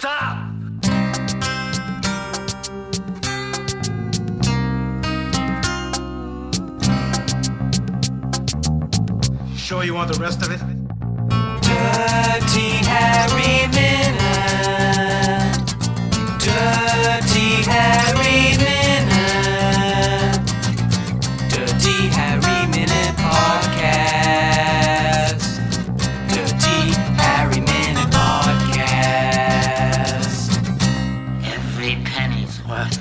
Stop! Sure you want the rest of it? Dirty Harry Minute. Dirty Harry Minute. Dirty Harry Minute Podcast. Dirty Harry Minute Podcast. Every penny's worth.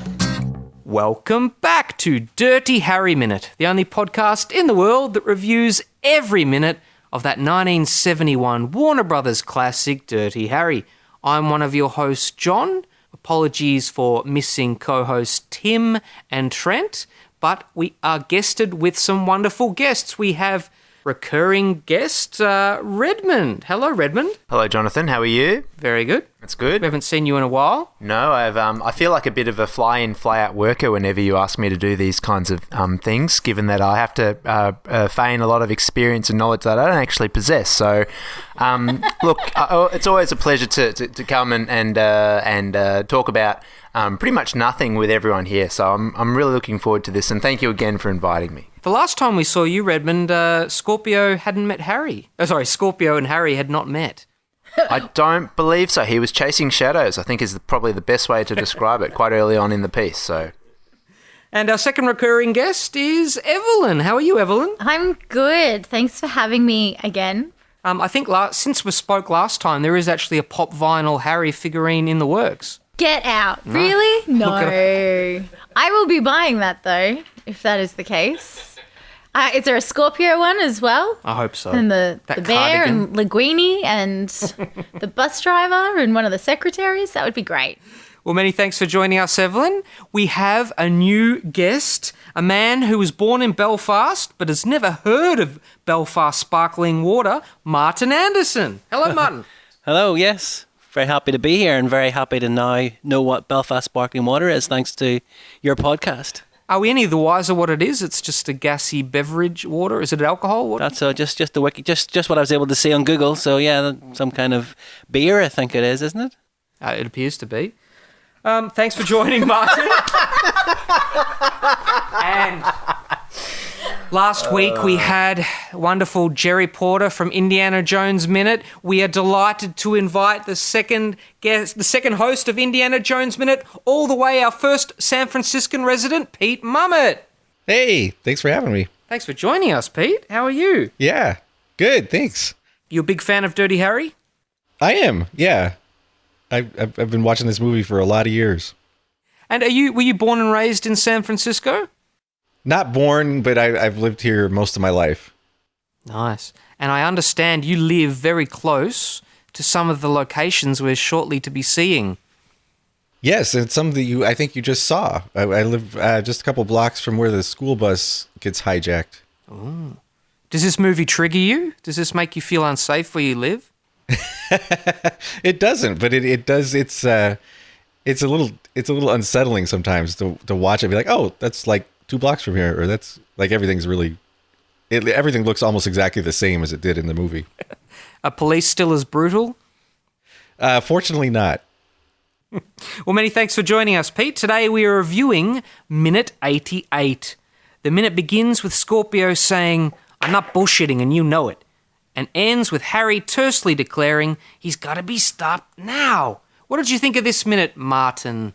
Welcome back to Dirty Harry Minute, the only podcast in the world that reviews every minute of that 1971 Warner Brothers classic, Dirty Harry. I'm one of your hosts, John. Apologies for missing co-hosts Tim and Trent, but we are guested with some wonderful guests. We have recurring guest Redmond. Hello, Redmond. Hello, Jonathan. How are you? Very good. That's good. We haven't seen you in a while. No, I feel like a bit of a fly-in, fly-out worker whenever you ask me to do these kinds of things, given that I have to feign a lot of experience and knowledge that I don't actually possess. So, look, it's always a pleasure to come and talk about pretty much nothing with everyone here. So I'm really looking forward to this, and thank you again for inviting me. The last time we saw you, Redmond, Scorpio hadn't met Harry. Oh, sorry, Scorpio and Harry had not met. I don't believe so. He was chasing shadows, I think is probably the best way to describe it, quite early on in the piece. So, and our second recurring guest is Evelyn. How are you, Evelyn? I'm good. Thanks for having me again. I think since we spoke last time, there is actually a pop vinyl Harry figurine in the works. Get out. Really? No. I will be buying that, though, if that is the case. Is there a Scorpio one as well? I hope so. And the bear cardigan. and Linguini and the bus driver and one of the secretaries? That would be great. Well, many thanks for joining us, Evelyn. We have a new guest, a man who was born in Belfast but has never heard of Belfast sparkling water, Martin Anderson. Hello, Martin. Hello, yes. Very happy to be here and very happy to now know what Belfast sparkling water is thanks to your podcast. Are we any the wiser what it is? It's just a gassy beverage water. Is it alcohol water? That's just the wiki, just what I was able to see on Google. So yeah, some kind of beer, I think it is, isn't it? It appears to be. Thanks for joining, Martin. And last week we had wonderful Jerry Porter from Indiana Jones Minute. We are delighted to invite the second host of Indiana Jones Minute, all the way our first San Franciscan resident, Pete Mummett. Hey, thanks for having me. Thanks for joining us, Pete. How are you? Yeah, good, thanks. You a big fan of Dirty Harry? I am, yeah. I've been watching this movie for a lot of years. And were you born and raised in San Francisco? Not born, but I've lived here most of my life. Nice. And I understand you live very close to some of the locations we're shortly to be seeing. Yes, and some that I think you just saw. I live just a couple blocks from where the school bus gets hijacked. Ooh. Does this movie trigger you? Does this make you feel unsafe where you live? It doesn't, but it does. It's a little unsettling sometimes to watch it. Be like, oh, that's like 2 blocks from here, or that's like everything looks almost exactly the same as it did in the movie. Are police still as brutal? Fortunately not. Well, many thanks for joining us, Pete. Today we are reviewing Minute 88. The minute begins with Scorpio saying, "I'm not bullshitting and you know it," and ends with Harry tersely declaring he's got to be stopped now. What did you think of this minute, Martin?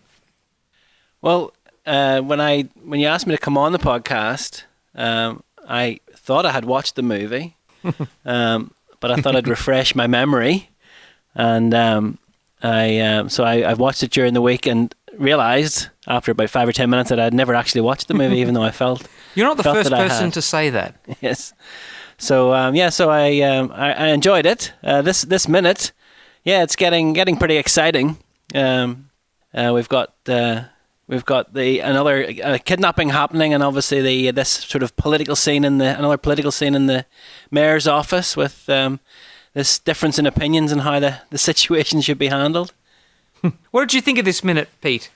Well, when you asked me to come on the podcast, I thought I had watched the movie, but I thought I'd refresh my memory, and I watched it during the week and realised after about 5 or 10 minutes that I'd never actually watched the movie, even though I felt you're not the first that person to say that. Yes. So I enjoyed it. This minute, yeah, it's getting pretty exciting. We've got another kidnapping happening, and obviously this sort of political scene another political scene in the mayor's office with this difference in opinions and how the situation should be handled. What did you think of this minute, Pete?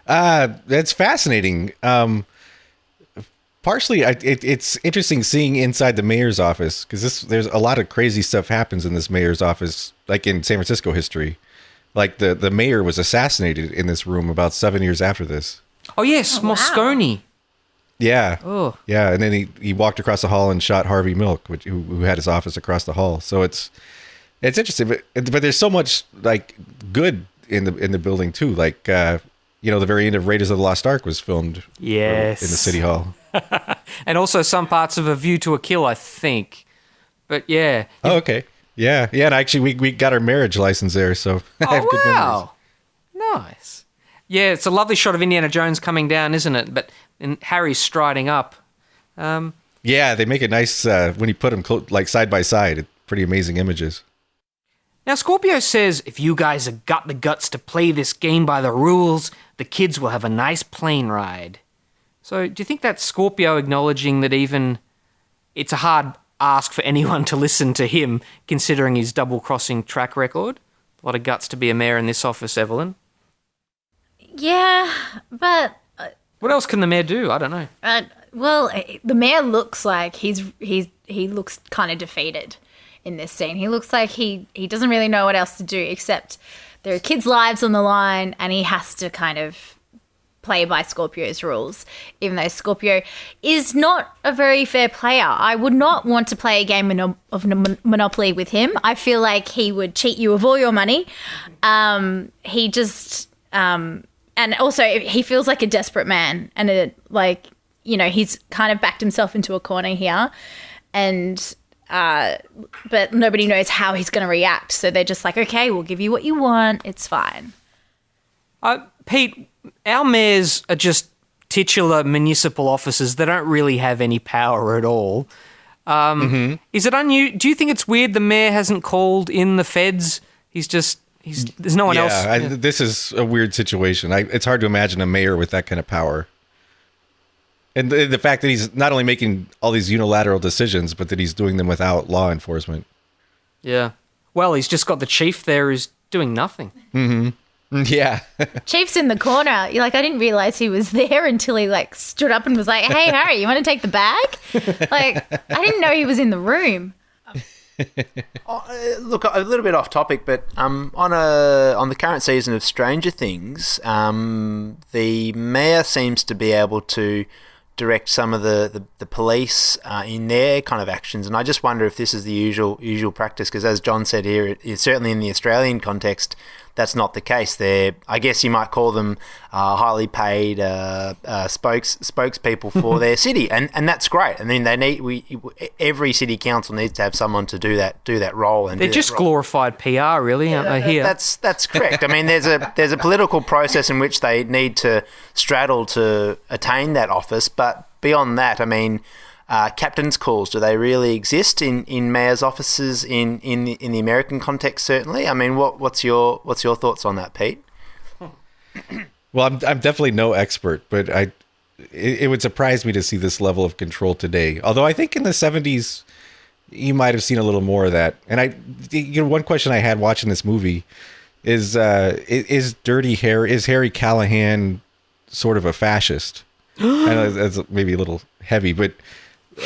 That's fascinating. Partially, it's interesting seeing inside the mayor's office because there's a lot of crazy stuff happens in this mayor's office, like in San Francisco history. Like the mayor was assassinated in this room about 7 years after this. Oh, yes, Oh, wow. Moscone. Yeah. Oh. Yeah, and then he walked across the hall and shot Harvey Milk, who had his office across the hall. So it's interesting, but there's so much like good in the building too. Like the very end of Raiders of the Lost Ark was filmed Yes. in the city hall. And also some parts of A View to a Kill, I think. But yeah. Oh, okay. Yeah, and actually we got our marriage license there, so I have Oh, good memories. wow. Nice. Yeah, it's a lovely shot of Indiana Jones coming down, isn't it? But and Harry's striding up. Yeah, they make it nice when you put them like side by side. Pretty amazing images. Now, Scorpio says, if you guys have got the guts to play this game by the rules, the kids will have a nice plane ride. So do you think that's Scorpio acknowledging that even it's a hard ask for anyone to listen to him, considering his double-crossing track record? A lot of guts to be a mayor in this office, Evelyn. Yeah, but What else can the mayor do? I don't know. well, the mayor looks like he looks kind of defeated in this scene. He looks like he doesn't really know what else to do except there are kids' lives on the line, and he has to kind of play by Scorpio's rules, even though Scorpio is not a very fair player. I would not want to play a game of Monopoly with him. I feel like he would cheat you of all your money. He just... and also, he feels like a desperate man, and he's kind of backed himself into a corner here, and but nobody knows how he's going to react. So they're just like, okay, we'll give you what you want. It's fine. Pete, our mayors are just titular municipal officers. They don't really have any power at all. Is it do you think it's weird the mayor hasn't called in the feds? There's no one else. This is a weird situation. It's hard to imagine a mayor with that kind of power. And the fact that he's not only making all these unilateral decisions, but that he's doing them without law enforcement. Yeah. Well, he's just got the chief there who's doing nothing. Yeah. Chief's in the corner. You're like, I didn't realize he was there until he stood up and was like, hey, Harry, you want to take the bag? I didn't know he was in the room. Look, a little bit off topic, but on the current season of Stranger Things, the mayor seems to be able to direct some of the police in their kind of actions, and I just wonder if this is the usual practice, because as John said here, certainly in the Australian context, that's not the case. They're, I guess you might call them highly paid spokespeople for their city, and that's great. I mean, every city council needs to have someone to do that role. And they're just glorified PR, really, aren't they? Here, that's correct. I mean, there's a political process in which they need to straddle to attain that office, but beyond that, I mean, captain's calls, do they really exist in mayor's offices in the American context? Certainly. I mean, what's your thoughts on that, Pete? Well, I'm definitely no expert, but it would surprise me to see this level of control today. Although I think in the 70s, you might have seen a little more of that. And one question I had watching this movie is Harry Callahan sort of a fascist? I know that's maybe a little heavy, but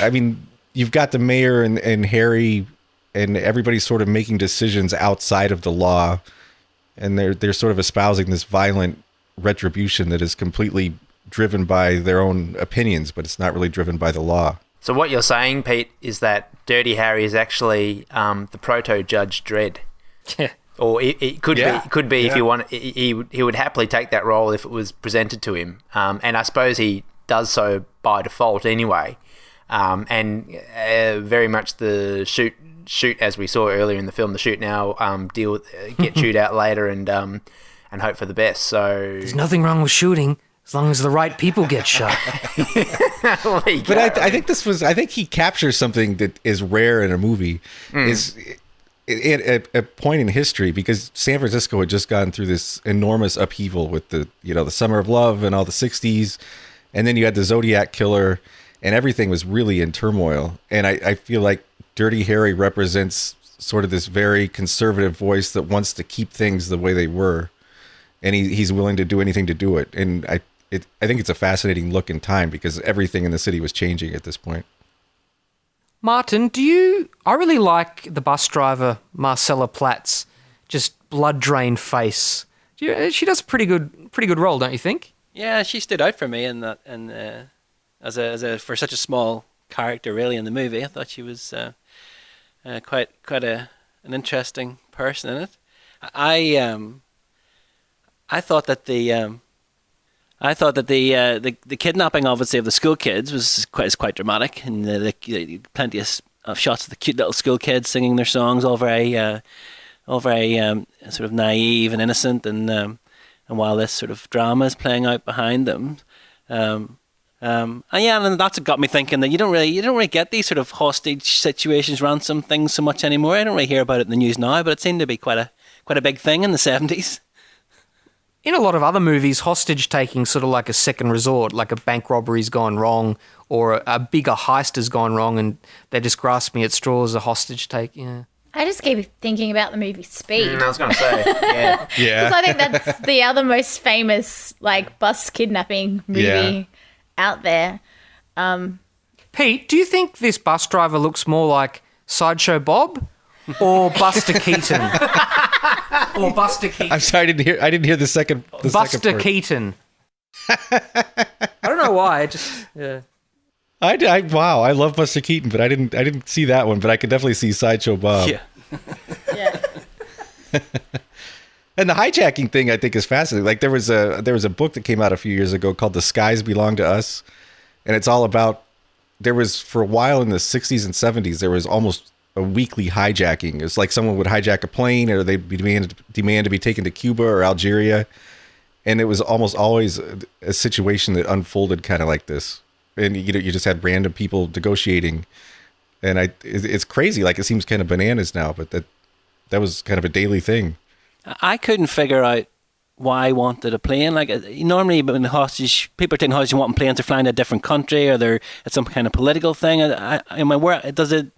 I mean, you've got the mayor and Harry and everybody's sort of making decisions outside of the law, and they're sort of espousing this violent retribution that is completely driven by their own opinions, but it's not really driven by the law. So what you're saying, Pete, is that Dirty Harry is actually the proto Judge Dredd. Yeah. Or it could be if you want. He would happily take that role if it was presented to him, and I suppose he does so by default anyway. And very much the shoot as we saw earlier in the film, the shoot now, get chewed out later and hope for the best. So there's nothing wrong with shooting as long as the right people get shot. But I think he captures something that is rare in a movie. Is at a point in history, because San Francisco had just gone through this enormous upheaval with the Summer of Love and all the 60s, and then you had the Zodiac Killer, and everything was really in turmoil. And I feel like Dirty Harry represents sort of this very conservative voice that wants to keep things the way they were, and he's willing to do anything to do it. And I think it's a fascinating look in time, because everything in the city was changing at this point. Martin, I really like the bus driver, Marcella Platz. just blood-drained face. She does a pretty good role, don't you think? Yeah, she stood out for me in that, and as a for such a small character, really, in the movie. I thought she was quite an interesting person in it. I thought that the kidnapping, obviously, of the school kids was quite dramatic, and the plenty of shots of the cute little school kids singing their songs, all very sort of naive and innocent, and while this sort of drama is playing out behind them, and that's what got me thinking that you don't really get these sort of hostage situations, ransom things so much anymore. I don't really hear about it in the news now, but it seemed to be quite a big thing in the 70s. In a lot of other movies, hostage taking sort of like a second resort, like a bank robbery's gone wrong or a bigger heist has gone wrong, and they're just grasping at straws as a hostage take. Yeah. I just keep thinking about the movie Speed. I was going to say, yeah. Yeah. Because I think that's the other most famous like bus kidnapping movie out there. Pete, do you think this bus driver looks more like Sideshow Bob or Buster Keaton? Or Buster Keaton? I'm sorry, I didn't hear the second. Buster second part. Keaton. I don't know why. I just yeah. Wow, I love Buster Keaton, but I didn't see that one, but I could definitely see Sideshow Bob. Yeah. Yeah. And the hijacking thing, I think, is fascinating. Like there was a book that came out a few years ago called "The Skies Belong to Us," and it's all about. There was for a while in the 60s and 70s, there was almost a weekly hijacking. It's like someone would hijack a plane, or they'd demand to be taken to Cuba or Algeria, and it was almost always a situation that unfolded kind of like this. And you just had random people negotiating, and it's crazy. Like it seems kind of bananas now, but that was kind of a daily thing. I couldn't figure out why I wanted a plane. Like normally, when the hostage people are taking hostage, wanting planes to fly in a different country, or they're it's some kind of political thing. Where does it?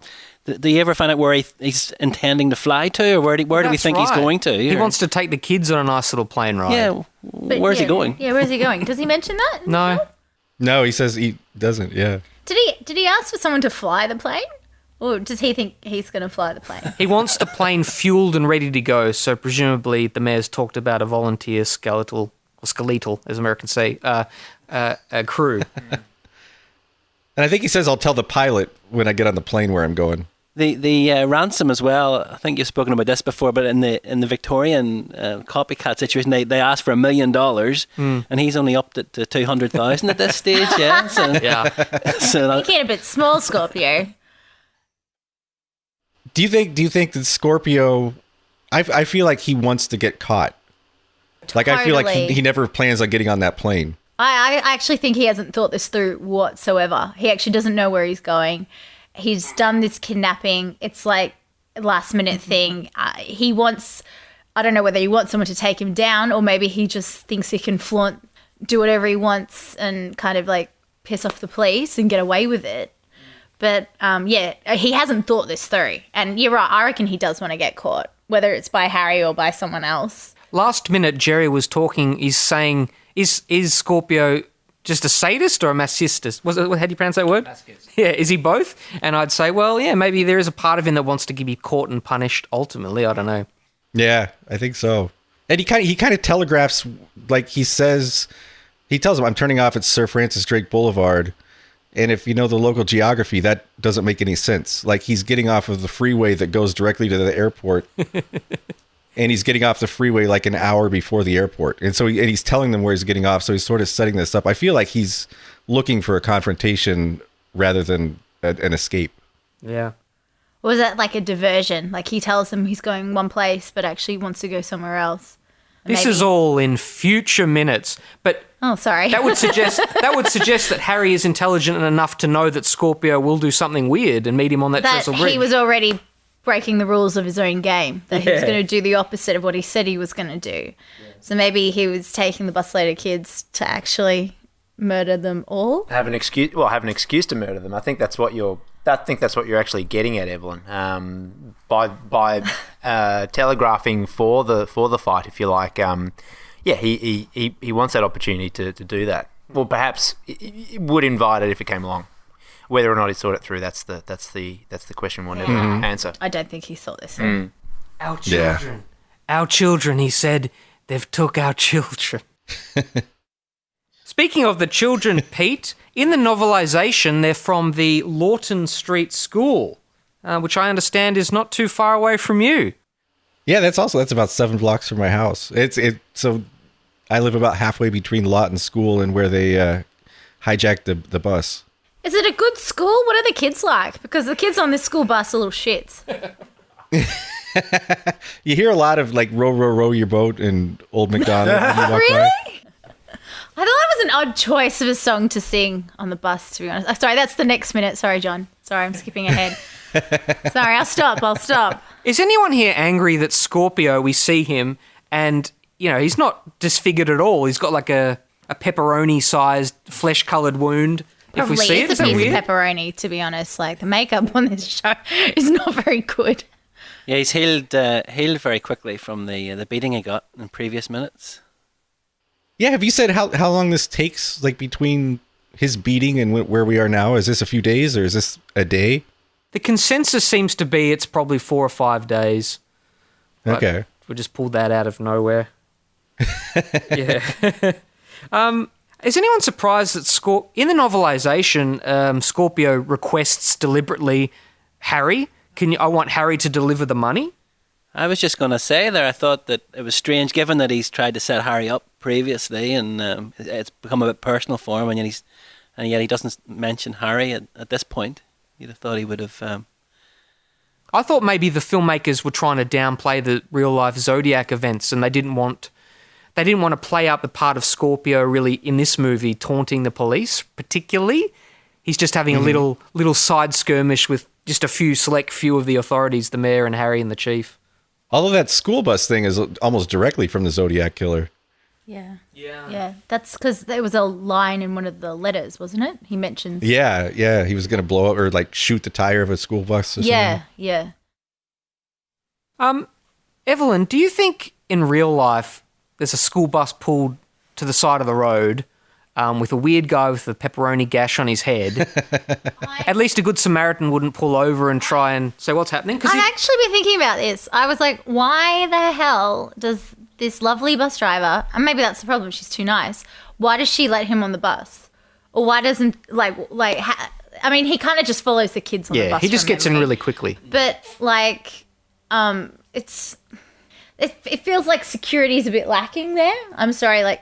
Do you ever find out where he's intending to fly to, or where do we think he's going to? He wants to take the kids on a nice little plane ride. Yeah, where's he going? Yeah, where's he going? Does he mention that? No. No, he says he doesn't. Yeah. Did he ask for someone to fly the plane, or does he think he's going to fly the plane? He wants the plane fueled and ready to go, so presumably the mayor's talked about a volunteer skeletal, as Americans say, a crew. And I think he says, I'll tell the pilot when I get on the plane where I'm going. The ransom as well. I think you've spoken about this before, but in the Victorian copycat situation, they asked for $1 million, and he's only upped it to 200,000 at this stage. Yeah, so, Yeah. so You're getting a bit small, Scorpio. Do you think that Scorpio? I feel like he wants to get caught. Like I feel like Totally. he never plans on getting on that plane. I actually think he hasn't thought this through whatsoever. He actually doesn't know where he's going. He's done this kidnapping. It's like a last minute thing. He wants, I don't know whether he wants someone to take him down, or maybe he just thinks he can do whatever he wants and kind of like piss off the police and get away with it. But he hasn't thought this through. And you're right, I reckon he does want to get caught, whether it's by Harry or by someone else. Last minute, Jerry was talking. He's saying, "Is Scorpio just a sadist or a masochist?" How do you pronounce that word? Masochist. Yeah, is he both? And I'd say, well, yeah, maybe there is a part of him that wants to be caught and punished. Ultimately, I don't know. Yeah, I think so. And he kind of telegraphs, like he tells him, "I'm turning off at Sir Francis Drake Boulevard." And if you know the local geography, that doesn't make any sense. Like he's getting off of the freeway that goes directly to the airport. And he's getting off the freeway like an hour before the airport. And so he's telling them where he's getting off. So he's sort of setting this up. I feel like he's looking for a confrontation rather than an escape. Yeah. Or is that like a diversion? Like he tells them he's going one place, but actually wants to go somewhere else. This is all in future minutes, but Oh, sorry. that would suggest that Harry is intelligent enough to know that Scorpio will do something weird and meet him on that that trestle bridge. he was already breaking the rules of his own game. That he was going to do the opposite of what he said he was going to do. Yeah. So maybe he was taking the bus later kids to actually murder them all. Have an excuse to murder them. I think that's what you're actually getting at, Evelyn. By telegraphing for the fight, if you like. He wants that opportunity to do that. Well, perhaps he would invite it if it came along. Whether or not he thought it through, that's the question we'll never answer. I don't think he thought this through. Our children. Our children, he said. They've took our children. Speaking of the children, Pete, in the novelisation, they're from the Lawton Street School, which I understand is not too far away from you. Yeah, that's about 7 blocks from my house. So I live about halfway between Lawton School and where they hijacked the bus. Is it a good school? What are the kids like? Because the kids on this school bus are little shits. You hear a lot of like row, row, row your boat and Old MacDonald. when you walk Really? by. I thought it was an odd choice of a song to sing on the bus, to be honest. Sorry, that's the next minute. Sorry, John. Sorry, I'm skipping ahead. Sorry, I'll stop. Is anyone here angry that Scorpio, we see him, and, you know, he's not disfigured at all. He's got like a pepperoni-sized, flesh-coloured wound. If we Probably see it, is is a that piece weird? of pepperoni, to be honest. Like, the makeup on this show is not very good. Yeah, he's healed very quickly from the beating he got in previous minutes. Yeah, have you said how long this takes, like between his beating and where we are now? Is this a few days or is this a day? The consensus seems to be it's probably 4 or 5 days. But Okay. we just pulled that out of nowhere. Yeah. Is anyone surprised that in the novelisation, Scorpio requests deliberately, Harry, I want Harry to deliver the money? I was just going to say there, I thought that it was strange, given that he's tried to set Harry up previously, and it's become a bit personal for him, and yet he doesn't mention Harry at this point. You'd have thought he would have. I thought maybe the filmmakers were trying to downplay the real life Zodiac events, and they didn't want to play up the part of Scorpio really in this movie taunting the police particularly. He's just having a little side skirmish with just a select few of the authorities, the mayor and Harry and the chief. All of that school bus thing is almost directly from the Zodiac Killer. Yeah. That's because there was a line in one of the letters, wasn't it? He mentions. Yeah. He was going to blow up or like shoot the tire of a school bus or something. Yeah. Evelyn, do you think in real life there's a school bus pulled to the side of the road with a weird guy with a pepperoni gash on his head? At least a good Samaritan wouldn't pull over and try and say what's happening. I've actually been thinking about this. I was like, why the hell does this lovely bus driver, and maybe that's the problem, she's too nice, why does she let him on the bus? Or why doesn't, I mean, he kind of just follows the kids on the bus. He just from gets in memory. really quickly. But, it feels like security is a bit lacking there. I'm sorry, like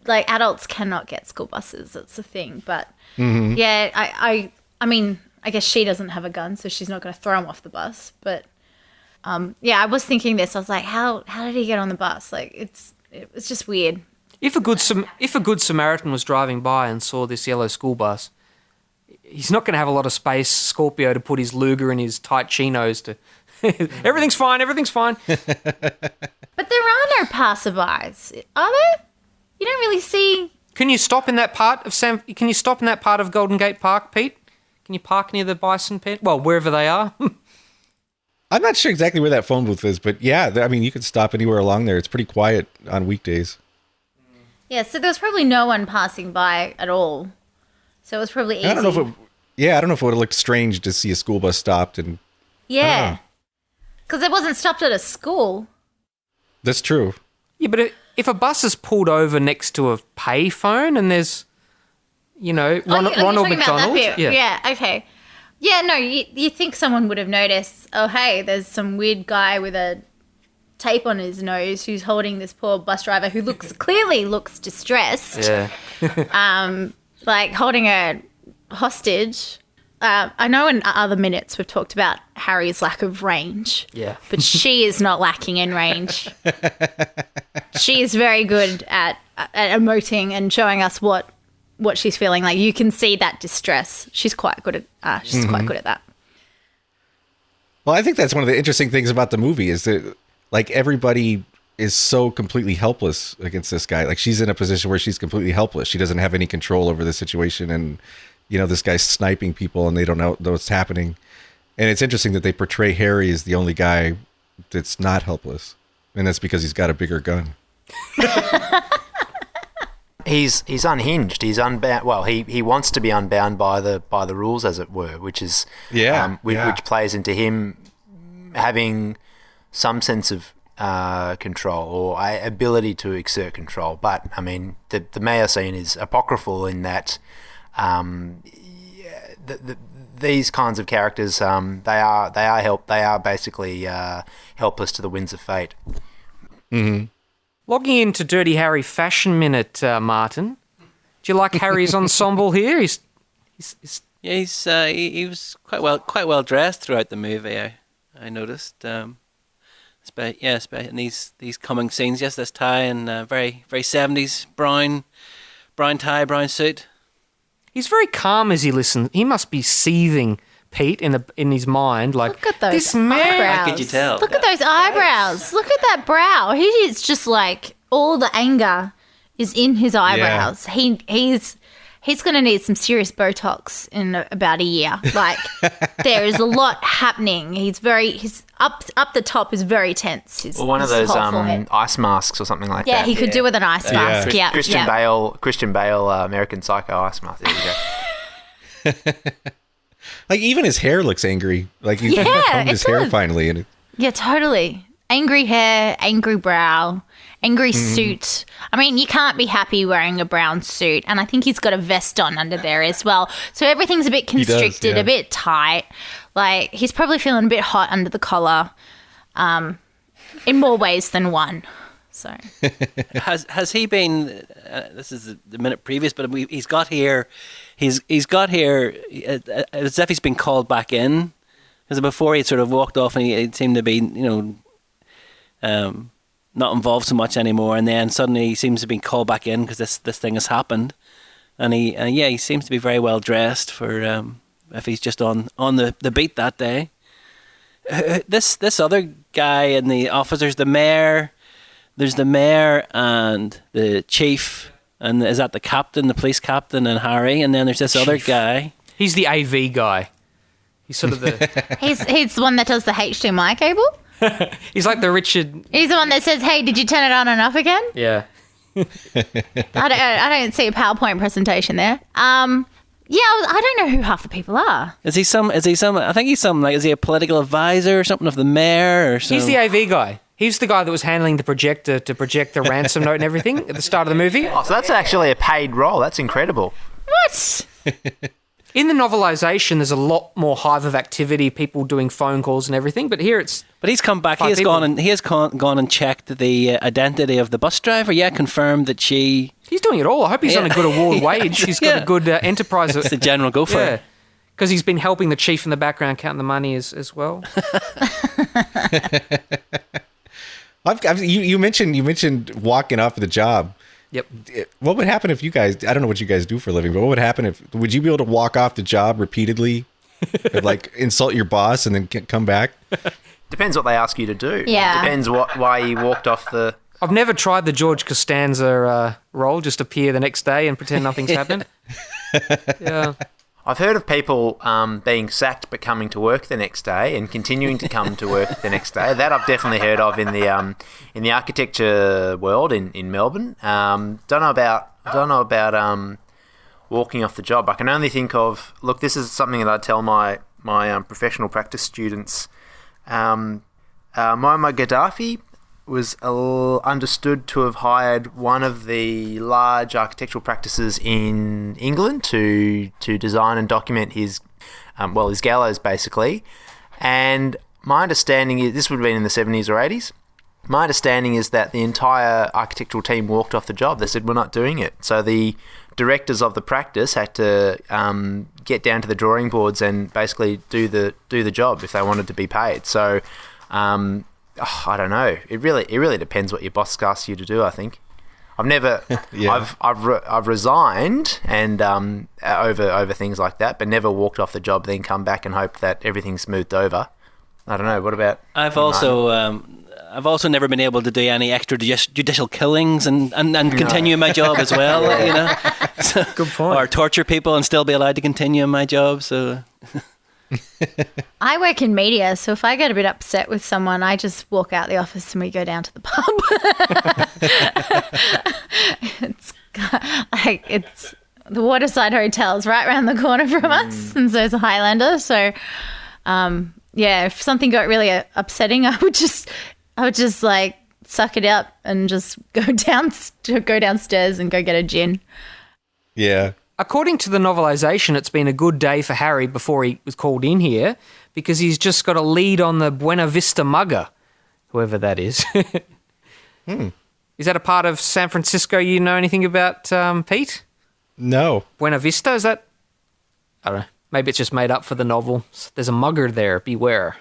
adults cannot get school buses. That's the thing. But yeah, I mean, I guess she doesn't have a gun, so she's not going to throw him off the bus. But yeah, I was thinking this. I was like, how did he get on the bus? Like, it was just weird. If a good Samaritan was driving by and saw this yellow school bus, he's not going to have a lot of space, Scorpio, to put his Luger and his tight chinos to... everything's fine. But there are no passerbys, are there? You don't really see. Can you stop in that part of Golden Gate Park, Pete? Can you park near the bison pen? Well, wherever they are. I'm not sure exactly where that phone booth is, but yeah, I mean, you could stop anywhere along there. It's pretty quiet on weekdays. Yeah, so there was probably no one passing by at all. So it was probably easy. I don't know if it would have looked strange to see a school bus stopped and. Yeah. Because it wasn't stopped at a school. That's true. Yeah, but if a bus is pulled over next to a payphone and there's, Ronald McDonald. Yeah, okay. Yeah, no, you think someone would have noticed, oh, hey, there's some weird guy with a tape on his nose who's holding this poor bus driver who clearly looks distressed. Yeah. Like holding a hostage. I know in other minutes we've talked about Harry's lack of range. Yeah. But she is not lacking in range. She is very good at emoting and showing us what she's feeling. Like, you can see that distress. She's quite good at quite good at that. Well, I think that's one of the interesting things about the movie is that, like, everybody is so completely helpless against this guy. Like, she's in a position where she's completely helpless. She doesn't have any control over the situation, and this guy's sniping people and they don't know what's happening. And it's interesting that they portray Harry as the only guy that's not helpless. And that's because he's got a bigger gun. He's unhinged. He's unbound. Well, he wants to be unbound by the rules, as it were, which is which plays into him having some sense of control or ability to exert control. But I mean, the mayor scene is apocryphal in that these kinds of characters they are basically helpless to the winds of fate. Logging into Dirty Harry Fashion Minute, Martin. Do you like Harry's ensemble here? He's He was quite well dressed throughout the movie. I noticed. In these coming scenes, yes, this tie and very 70s brown tie, brown suit. He's very calm as he listens. He must be seething, Pete, in his mind. Like, Look at those this man. eyebrows. How could you tell? Look at those eyebrows. Look at that brow. He is just like all the anger is in his eyebrows. He's going to need some serious Botox in about a year. Like, there is a lot happening. He's up the top is very tense. Or one of those ice masks or something like yeah, that. he could do with an ice mask. Yeah, Christian Bale, American Psycho ice mask. There you go. Like, even his hair looks angry. Like, he's Yeah, combed it his hair does. finally. And Yeah, totally. Angry hair, angry brow, angry suit. I mean, you can't be happy wearing a brown suit. And I think he's got a vest on under there as well. So everything's a bit does, constricted, yeah. a bit tight. Like, he's probably feeling a bit hot under the collar in more ways than one. So Has he been? This is the minute previous, but he's got here. He's got here as if he's been called back in. Because before he sort of walked off and he seemed to be, not involved so much anymore, and then suddenly he seems to be called back in because this thing has happened, and he seems to be very well dressed for if he's just on the beat that day. This other guy and the officers, the mayor. There's the mayor and the chief, and is that the captain, the police captain, and Harry, and then there's this other guy. He's the AV guy. He's sort of the. he's the one that does the HDMI cable. He's like the Richard. He's the one that says, "Hey, did you turn it on and off again?" Yeah. I don't see a PowerPoint presentation there. Yeah, I don't know who half the people are. Is he some? I think he's some. Like, is he a political advisor or something of the mayor or something? He's the AV guy. He's the guy that was handling the projector to project the ransom note and everything at the start of the movie. Oh, so that's actually a paid role. That's incredible. What? In the novelisation, there's a lot more hive of activity, people doing phone calls and everything. But here it's. But he's come back. He has gone and checked the identity of the bus driver. Yeah, confirmed that she. He's doing it all. I hope he's on a good award wage. He's got a good enterprise. It's the general gopher. Yeah. Because he's been helping the chief in the background counting the money as well. you mentioned walking off the job. Yep. What would happen if you guys? I don't know what you guys do for a living, but what would happen if? Would you be able to walk off the job repeatedly, and, like, insult your boss and then come back? Depends what they ask you to do. Yeah. Depends why you walked off the. I've never tried the George Costanza role, just appear the next day and pretend nothing's happened. Yeah. I've heard of people being sacked but coming to work the next day and continuing to come to work the next day. That I've definitely heard of in the architecture world in Melbourne. Don't know about walking off the job. I can only think of, look, this is something that I tell my professional practice students. Muammar Gaddafi was understood to have hired one of the large architectural practices in England to design and document his gallows, basically. And my understanding is, this would have been in the 70s or 80s, my understanding is that the entire architectural team walked off the job. They said, we're not doing it. So the directors of the practice had to get down to the drawing boards and basically do the job if they wanted to be paid. So I don't know. It really depends what your boss asks you to do, I think. I've never I've resigned and over things like that, but never walked off the job then come back and hope that everything's smoothed over. I don't know. What about I've also never been able to do any extra judicial killings and continue my job as well, you know. So, good point. Or torture people and still be allowed to continue in my job, so I work in media, so if I get a bit upset with someone, I just walk out the office and we go down to the pub. It's the Waterside Hotel's right around the corner from us, and so it's a Highlander. So, if something got really upsetting, I would just I would just like suck it up and just go downstairs and go get a gin. Yeah. According to the novelisation, it's been a good day for Harry before he was called in here because he's just got a lead on the Buena Vista Mugger, whoever that is. Is that a part of San Francisco you know anything about, Pete? No. Buena Vista, is that? I don't know. Maybe it's just made up for the novel. There's a mugger there, beware.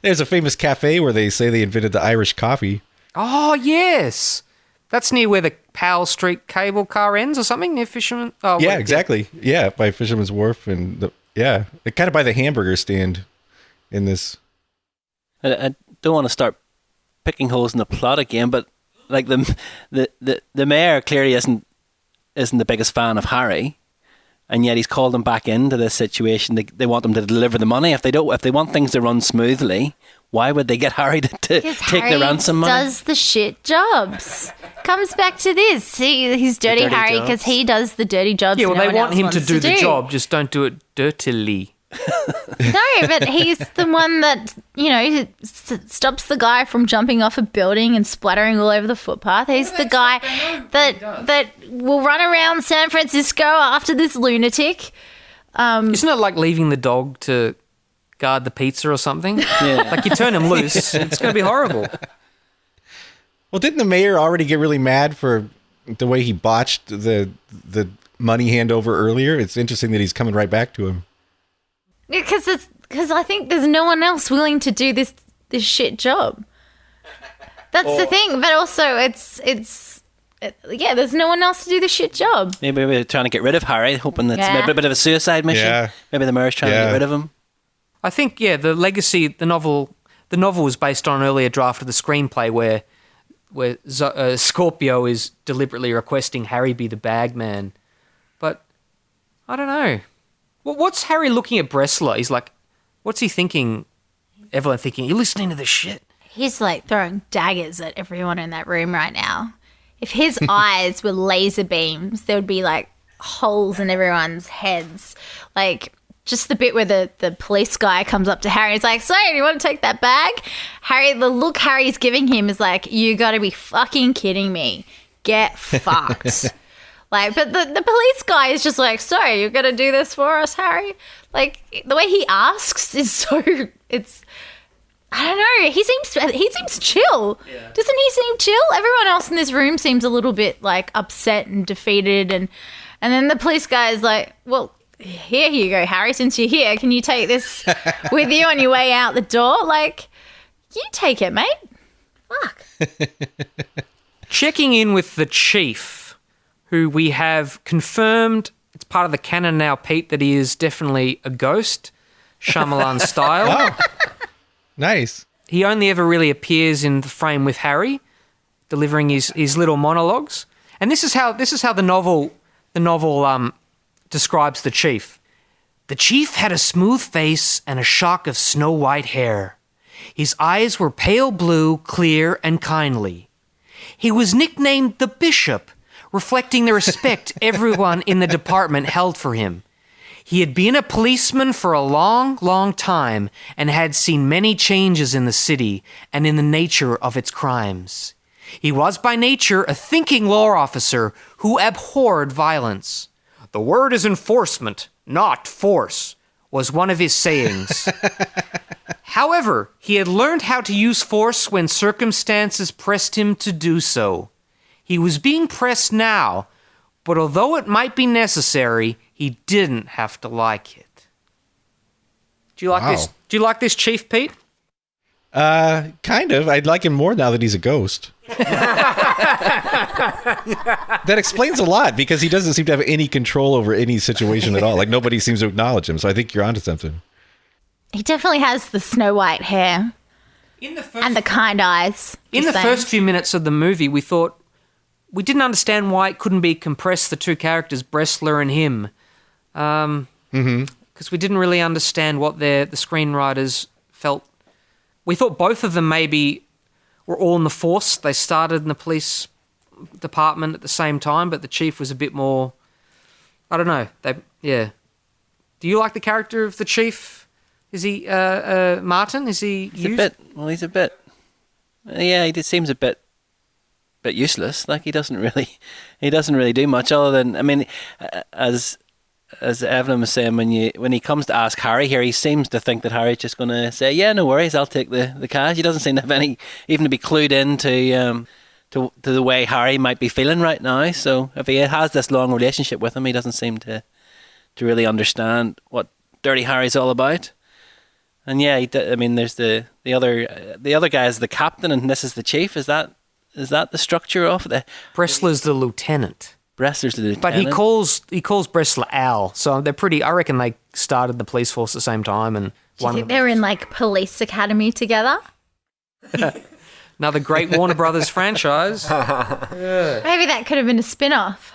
There's a famous cafe where they say they invented the Irish coffee. Oh, yes. That's near where the Powell Street cable car ends or something, near Fisherman. Oh, Yeah, wait, exactly. Yeah, by Fisherman's Wharf and they're kind of by the hamburger stand in this. I don't want to start picking holes in the plot again, but like the mayor clearly isn't the biggest fan of Harry, and yet he's called him back into this situation. They want him to deliver the money. If they want things to run smoothly, why would they get Harry to take the ransom money? Does the shit jobs. Comes back to this. He's dirty Harry because he does the dirty jobs. Yeah, well, no they one want else him wants to do the job, just don't do it dirtily. No, but he's the one that, stops the guy from jumping off a building and splattering all over the footpath. He's the guy that will run around San Francisco after this lunatic. Isn't it like leaving the dog to guard the pizza or something? Yeah. Like you turn him loose, it's going to be horrible. Well, didn't the mayor already get really mad for the way he botched the money handover earlier? It's interesting that he's coming right back to him. Because I think there's no one else willing to do this shit job. That's the thing. But also, there's no one else to do the shit job. Maybe they're trying to get rid of Harry, hoping that's a bit of a suicide mission. Yeah. Maybe the mayor's trying to get rid of him. I think, the legacy, the novel was based on an earlier draft of the screenplay where Scorpio is deliberately requesting Harry be the bag man. But I don't know. What's Harry looking at Bressler? He's like, what's he thinking? Evelyn thinking, you're listening to this shit? He's like throwing daggers at everyone in that room right now. If his eyes were laser beams, there would be like holes in everyone's heads. Like just the bit where the police guy comes up to Harry and is like, so, do you want to take that bag? The look Harry's giving him is like, you got to be fucking kidding me. Get fucked. Like, but the police guy is just like, so, you're going to do this for us, Harry? Like, the way he asks is so, I don't know. He seems chill. Yeah. Doesn't he seem chill? Everyone else in this room seems a little bit, like, upset and defeated. And then the police guy is like, well, here you go, Harry, since you're here, can you take this with you on your way out the door? Like, you take it, mate. Fuck. Checking in with the chief, who we have confirmed, it's part of the canon now, Pete, that he is definitely a ghost, Shyamalan style. Oh, nice. He only ever really appears in the frame with Harry, delivering his little monologues. And this is how the novel describes the chief. The chief had a smooth face and a shock of snow-white hair. His eyes were pale blue, clear, and kindly. He was nicknamed the Bishop, reflecting the respect everyone in the department held for him. He had been a policeman for a long, long time and had seen many changes in the city and in the nature of its crimes. He was by nature a thinking law officer who abhorred violence. The word is enforcement, not force, was one of his sayings. However, he had learned how to use force when circumstances pressed him to do so. He was being pressed now, but although it might be necessary, he didn't have to like it. Do you like this? Do you like this, Chief Pete? Kind of. I'd like him more now that he's a ghost. That explains a lot because he doesn't seem to have any control over any situation at all. Like nobody seems to acknowledge him. So I think you're onto something. He definitely has the snow white hair and the kind eyes. In the first few minutes of the movie, we thought we didn't understand why it couldn't be compressed, the two characters, Bressler and him. Because we didn't really understand what the screenwriters felt. We thought both of them maybe were all in the force. They started in the police department at the same time, but the chief was a bit more, I don't know. Do you like the character of the chief, Is he Martin? Is he He's a used? bit. Well, he's a bit. Yeah, he just seems a bit useless. Like he doesn't really do much other than. I mean, as Evelyn was saying, when he comes to ask Harry here, he seems to think that Harry's just going to say, "Yeah, no worries, I'll take the cash." He doesn't seem to have even to be clued into to the way Harry might be feeling right now. So if he has this long relationship with him, he doesn't seem to really understand what Dirty Harry's all about. And yeah, I mean, there's the other guy is the captain, and this is the chief. Is that the structure of the? Bressler's the lieutenant. Bressler's the lieutenant. But he calls Bressler Al, so they're pretty. I reckon they started the police force at the same time, and Do you think they're in like police academy together? Another great Warner Brothers franchise. Maybe that could have been a spin-off.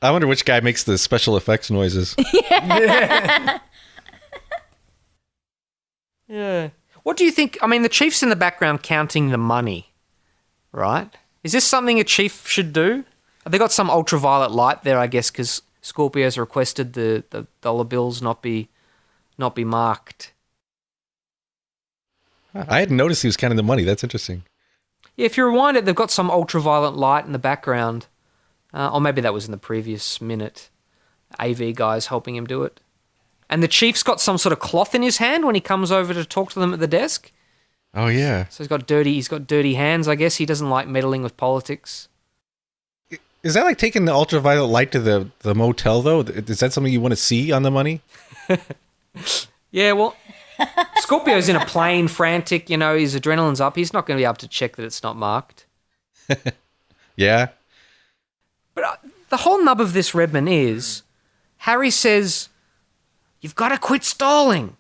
I wonder which guy makes the special effects noises. Yeah. What do you think? I mean, the chief's in the background counting the money, right? Is this something a chief should do? Have they got some ultraviolet light there, I guess, because Scorpio's requested the dollar bills not be marked. I hadn't noticed he was counting the money. That's interesting. Yeah, if you rewind it, they've got some ultraviolet light in the background. Or maybe that was in the previous minute. AV guy's helping him do it. And the chief's got some sort of cloth in his hand when he comes over to talk to them at the desk. Oh yeah. So he's got dirty hands, I guess. He doesn't like meddling with politics. Is that like taking the ultraviolet light to the motel though? Is that something you want to see on the money? Yeah, well, Scorpio's in a plane, frantic, his adrenaline's up. He's not going to be able to check that it's not marked. Yeah. But the whole nub of this, Redman, is Harry says, "You've got to quit stalling."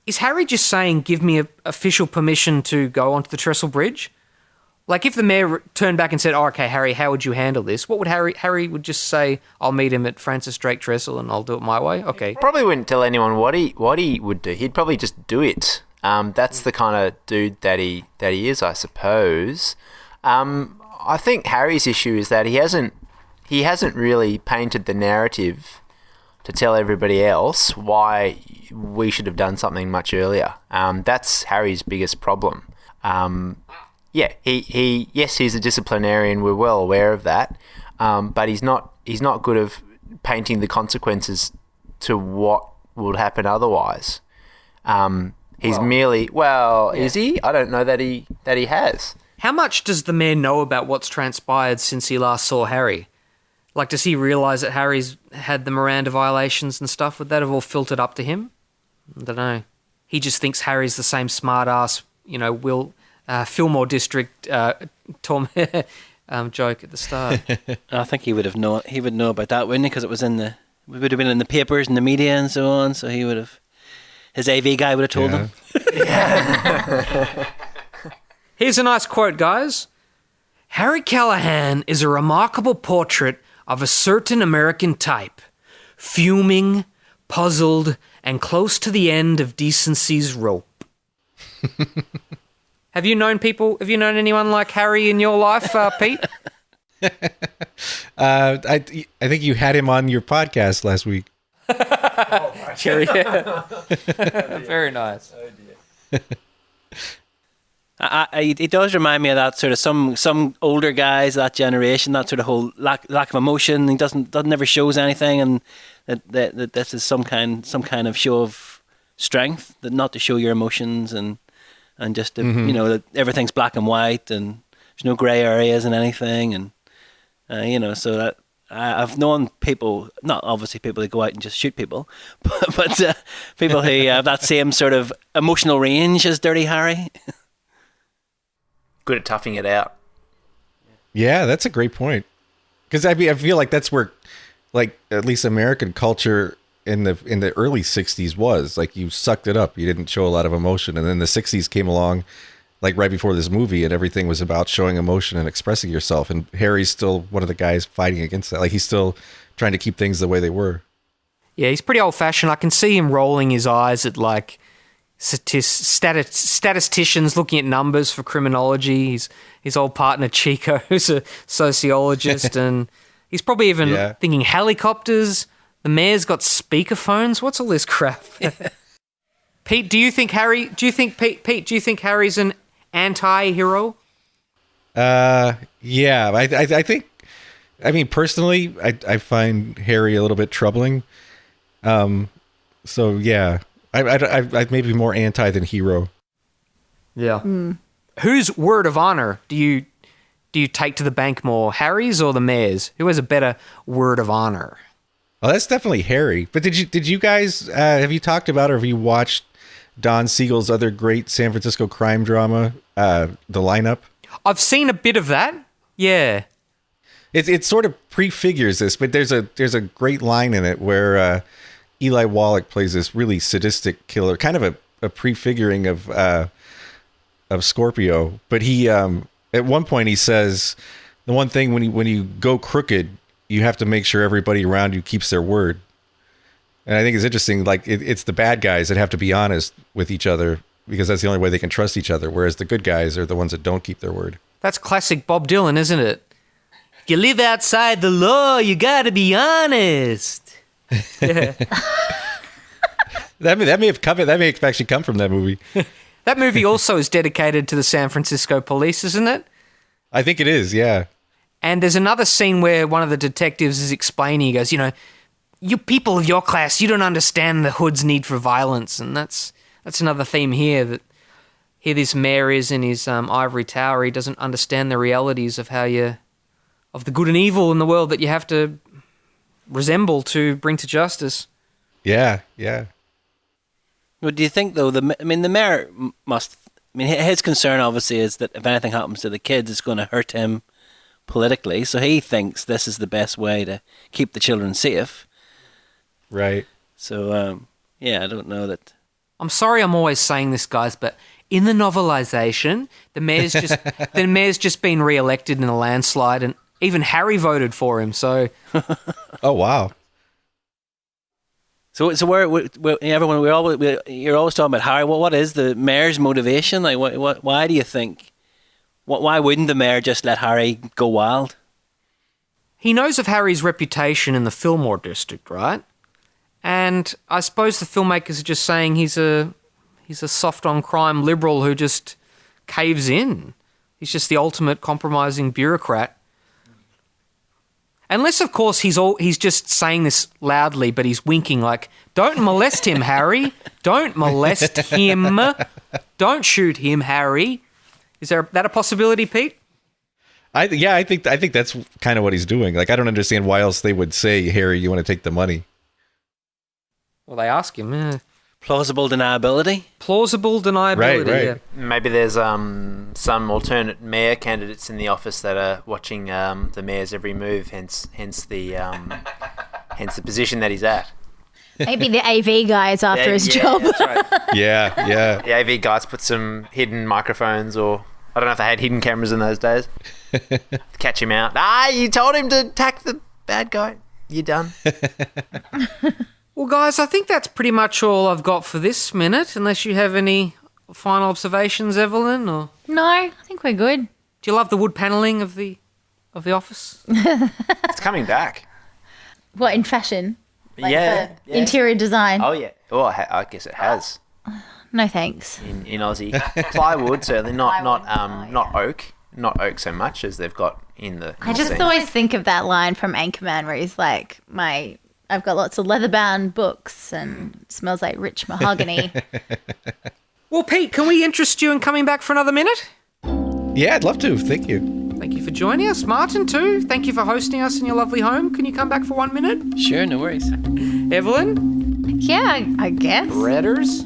Is Harry just saying, give me official permission to go onto the trestle bridge? Like if the mayor turned back and said, "Oh, okay, Harry, how would you handle this?" What would Harry would just say, "I'll meet him at Francis Drake Trestle and I'll do it my way." Okay. Probably wouldn't tell anyone what he would do. He'd probably just do it. That's the kind of dude that he is, I suppose. I think Harry's issue is that he hasn't really painted the narrative to tell everybody else why we should have done something much earlier. That's Harry's biggest problem. Yeah, he's a disciplinarian. We're well aware of that, but he's not good of painting the consequences to what would happen otherwise. Is he? I don't know that he has. How much does the mayor know about what's transpired since he last saw Harry? Like, does he realise that Harry's had the Miranda violations and stuff? Would that have all filtered up to him? I don't know. He just thinks Harry's the same smart-ass, Fillmore District Tom joke at the start. I think he would have known. He would know about that, wouldn't he? Because it would have been in the papers and the media and so on. So he would have. His AV guy would have told him. Here's a nice quote, guys. Harry Callahan is a remarkable portrait of a certain American type, fuming, puzzled, and close to the end of decency's rope. Have you known anyone like Harry in your life, Pete? I think you had him on your podcast last week. Cherry. Very nice. It does remind me of that sort of some older guys, that generation, that sort of whole lack of emotion. He doesn't never shows anything, and that this is some kind of show of strength, that not to show your emotions and just to, that everything's black and white and there's no grey areas in anything, and so that I've known people, not obviously people who go out and just shoot people, but people who have that same sort of emotional range as Dirty Harry. Good at toughing it out. Yeah, that's a great point. Because I feel like that's where, like, at least American culture in the early 60s was. Like, you sucked it up. You didn't show a lot of emotion. And then the 60s came along, like, right before this movie, and everything was about showing emotion and expressing yourself. And Harry's still one of the guys fighting against that. Like, he's still trying to keep things the way they were. Yeah, he's pretty old-fashioned. I can see him rolling his eyes at, like, statisticians looking at numbers for criminology. His old partner Chico, who's a sociologist, and he's probably even thinking helicopters. The mayor's got speakerphones. What's all this crap? Pete, do you think Harry's an anti-hero? Yeah, I think. I mean, personally, I find Harry a little bit troubling. So yeah, I may be more anti than hero. Yeah. Whose word of honor do you take to the bank more, Harry's or the mayor's? Who has a better word of honor? Well, that's definitely Harry. But did you guys have you talked about or have you watched Don Siegel's other great San Francisco crime drama, The Lineup? I've seen a bit of that. Yeah. It sort of prefigures this, but there's a great line in it where Eli Wallach plays this really sadistic killer, kind of a prefiguring of Scorpio. But he at one point he says the one thing when you go crooked, you have to make sure everybody around you keeps their word. And I think it's interesting, like it's the bad guys that have to be honest with each other because that's the only way they can trust each other, whereas the good guys are the ones that don't keep their word. That's classic Bob Dylan, isn't it? If you live outside the law, you gotta be honest. Yeah. That may have actually come from that movie. That movie also is dedicated to the San Francisco police, isn't it? I think it is, yeah. And there's another scene where one of the detectives is explaining, he goes, you people of your class, you don't understand the hood's need for violence. And that's another theme here, that here this mayor is in his ivory tower. He doesn't understand the realities of of the good and evil in the world that you have to resemble to bring to justice. Yeah, yeah. What do you think, though? The mayor must... his concern, obviously, is that if anything happens to the kids, it's going to hurt him politically. So he thinks this is the best way to keep the children safe. Right. So, I don't know that... I'm sorry I'm always saying this, guys, but in the novelisation, the mayor's just been re-elected in a landslide, and even Harry voted for him, so... Oh, wow. So everyone, you're always talking about Harry. What is the mayor's motivation? Like, why do you think... Why wouldn't the mayor just let Harry go wild? He knows of Harry's reputation in the Fillmore district, right? And I suppose the filmmakers are just saying he's a soft-on-crime liberal who just caves in. He's just the ultimate compromising bureaucrat. Unless, of course, he's just saying this loudly, but he's winking like, don't molest him, Harry. Don't molest him. Don't shoot him, Harry. Is that a possibility, Pete? I think that's kind of what he's doing. Like, I don't understand why else they would say, Harry, you want to take the money? Well, they ask him. Plausible deniability? Plausible deniability, right. yeah. Maybe there's some alternate mayor candidates in the office that are watching the mayor's every move, hence the position that he's at. Maybe the AV guy is after his job. That's right. Yeah. The AV guys put some hidden microphones, or I don't know if they had hidden cameras in those days. To catch him out. You told him to attack the bad guy. You're done. Well, guys, I think that's pretty much all I've got for this minute, unless you have any final observations, Evelyn? Or No, I think we're good. do you love the wood panelling of the office? It's coming back. What, in fashion? Like Yeah. for interior design? Oh, yeah. Oh, I guess it has. No thanks. In Aussie. Plywood, certainly. Not oak. Not oak so much as they've got in the... I just always think of that line from Anchorman where he's like, I've got lots of leather-bound books and it smells like rich mahogany. Well, Pete, can we interest you in coming back for another minute? Yeah, I'd love to. Thank you. Thank you for joining us. Martin, too. Thank you for hosting us in your lovely home. Can you come back for 1 minute? Sure, no worries. Evelyn? Yeah, I guess. Redders?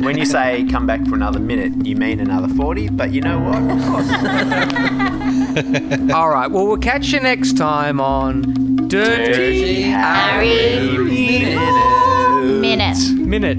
When you say come back for another minute, you mean another 40, but you know what? Of course. All right, well, we'll catch you next time on Dirty Harry Minute. Minute. Minute.